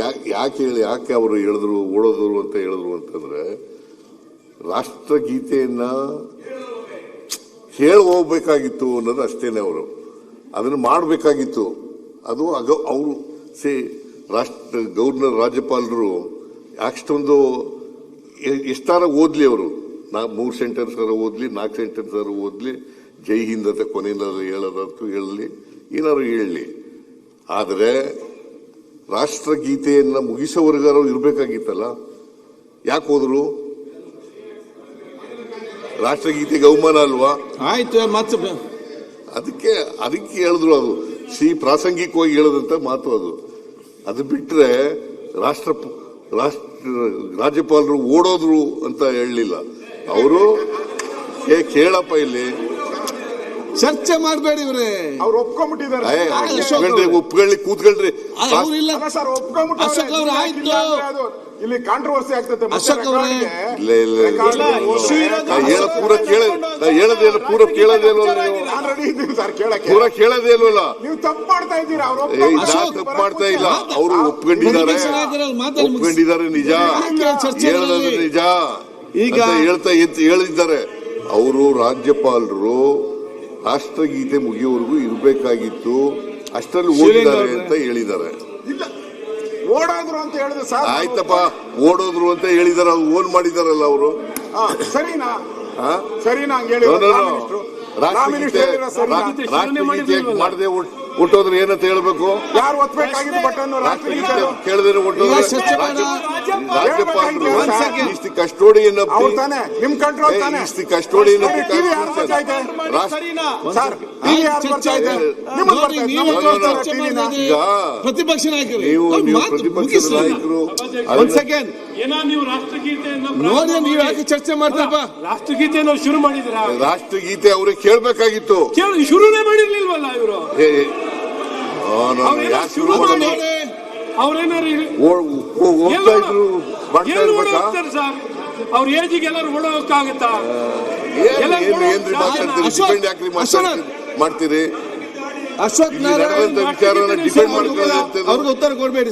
ಯಾಕೆ ಅವರು ಹೇಳಿದ್ರು ಓಡೋದ್ರು ಅಂತ ಹೇಳಿದ್ರು ಅಂತಂದ್ರೆ ರಾಷ್ಟ್ರಗೀತೆಯನ್ನ ಹೇಳಿ ಹೋಗ್ಬೇಕಾಗಿತ್ತು ಅನ್ನೋದು ಅಷ್ಟೇನೆ. ಅವರು ಅದನ್ನು ಮಾಡಬೇಕಾಗಿತ್ತು. ಅದು ಅವರು ಗವರ್ನರ್ ರಾಜ್ಯಪಾಲರು ಅಷ್ಟೊಂದು ಎಷ್ಟಾರ ಓದ್ಲಿ, ಅವರು 3 ಸೆಂಟೆನ್ಸ್ ಓದ್ಲಿ, 4 ಸೆಂಟೆನ್ಸ್ ಓದ್ಲಿ, ಜೈ ಹಿಂದ್ ಅಂತ ಕೊನೆಯಲ್ಲಿ ಹೇಳೋದಂತೂ ಹೇಳಲಿ, ಏನಾದ್ರು ಹೇಳಲಿ. ಆದರೆ ರಾಷ್ಟ್ರಗೀತೆಯನ್ನ ಮುಗಿಸೋವರೆಗಾರು ಇರಬೇಕಾಗಿತ್ತಲ್ಲ. ಯಾಕೆ ಹೋದ್ರು? ರಾಷ್ಟ್ರಗೀತೆಗೆ ಅವಮಾನ ಅಲ್ವಾ? ಆಯ್ತು, ಮತ್ತೆ ಅದಕ್ಕೆ ಹೇಳಿದ್ರು. ಅದು ಪ್ರಾಸಂಗಿಕವಾಗಿ ಹೇಳದಂತ ಮಾತು ಅದು. ಅದು ಬಿಟ್ರೆ ರಾಜ್ಯಪಾಲರು ಓಡೋದ್ರು ಅಂತ ಹೇಳಲಿಲ್ಲ. ಅವರು ಕೇಳಪ್ಪ, ಇಲ್ಲಿ ಚರ್ಚೆ ಮಾಡಬೇಡಿ ಇವ್ರೆ, ಅವ್ರು ಒಪ್ಕೊಂಡ್ಬಿಟ್ಟಿದ್ದಾರೆ. ಒಪ್ಕೊಳ್ಳಿ, ಕೂತ್ಕೊಳ್ರಿ. ಇಲ್ಲಿ ಕಾಂಟ್ರವರ್ಸಿ ಆಗ್ತದೆ. ಪೂರ ಕೇಳೋದೇ ಇಲ್ವಲ್ಲ. ನೀವು ತಪ್ಪು ಮಾಡ್ತಾ ಇದ್ದೀರಾ. ತಪ್ಪು ಮಾಡ್ತಾ ಇಲ್ಲ. ಅವರು ಒಪ್ಕೊಂಡಿದ್ದಾರೆ ನಿಜ, ಹೇಳೋದು ನಿಜ ಈಗ ಹೇಳಿದ್ದಾರೆ. ಅವರು ರಾಜ್ಯಪಾಲರು ರಾಷ್ಟ್ರಗೀತೆ ಮುಗಿಯುವವರೆಗೂ ಇರಬೇಕಾಗಿತ್ತು, ಅಷ್ಟರಲ್ಲಿ ಓದಿದ್ದಾರೆ ಅಂತ ಹೇಳಿದ್ದಾರೆ. ಓಡೋದ್ರು ಅಂತ ಹೇಳಿದ್ರು ಸರ್. ಆಯ್ತಪ್ಪ, ಓಡೋದ್ರು ಅಂತ ಹೇಳಿದಾರೆ. ಅದು ಓನ್ ಮಾಡಿದಾರಲ್ಲ ಅವರು. ಸರಿನಾ? ರಾಷ್ಟ್ರಗೀತೆ ಮಾಡದೆ ಹುಟ್ಟೋದ್ರೆ ಏನಂತ ಹೇಳ್ಬೇಕು? ಯಾರು ಒತ್ತಬೇಕಾಗಿದ್ದು ಬಟನ್ ಕೇಳಿದ್ರೆ ಹುಟ್ಟೋದ್ರೆ ರಾಜ್ಯಪಾಲರು ಇಷ್ಟು ಕಸ್ಟೋಡಿಯನ್ ನಿಮ್ ಕಂಟ್ರೋಲ್ ಕಸ್ಟೋಡಿಯನ್ ಪ್ರತಿಪಕ್ಷ ನಾಯಕರು, ನೀವು ಪ್ರತಿಪಕ್ಷ ನಾಯಕರು ನೋಡಿ, ನೀವು ಯಾಕೆ ಚರ್ಚೆ ಮಾಡ್ತಾರಪ್ಪ? ರಾಷ್ಟ್ರಗೀತೆ ಶುರು ಮಾಡಿದ್ರ? ರಾಷ್ಟ್ರಗೀತೆ ಅವ್ರಿಗೆ ಕೇಳ್ಬೇಕಾಗಿತ್ತು, ಶುರುನೇ ಮಾಡಿರ್ಲಿಲ್ವಲ್ಲ ಇವರು. ಸರ್, ಅವ್ರ ಏಜಿಗೆ ಎಲ್ಲರೂ ಓಡೋಕ್ಕಾಗತ್ತಾ? ಮಾಡ್ತೀರಿ ಅಶ್ವಥ್ ನಾರಾಯಣ ವಿಚಾರನ ಡಿಪೆಂಡ್ ಮಾಡ್ತಾರೆ. ಅವ್ರಿಗೆ ಉತ್ತರ ಕೊಡ್ಬೇಡಿ.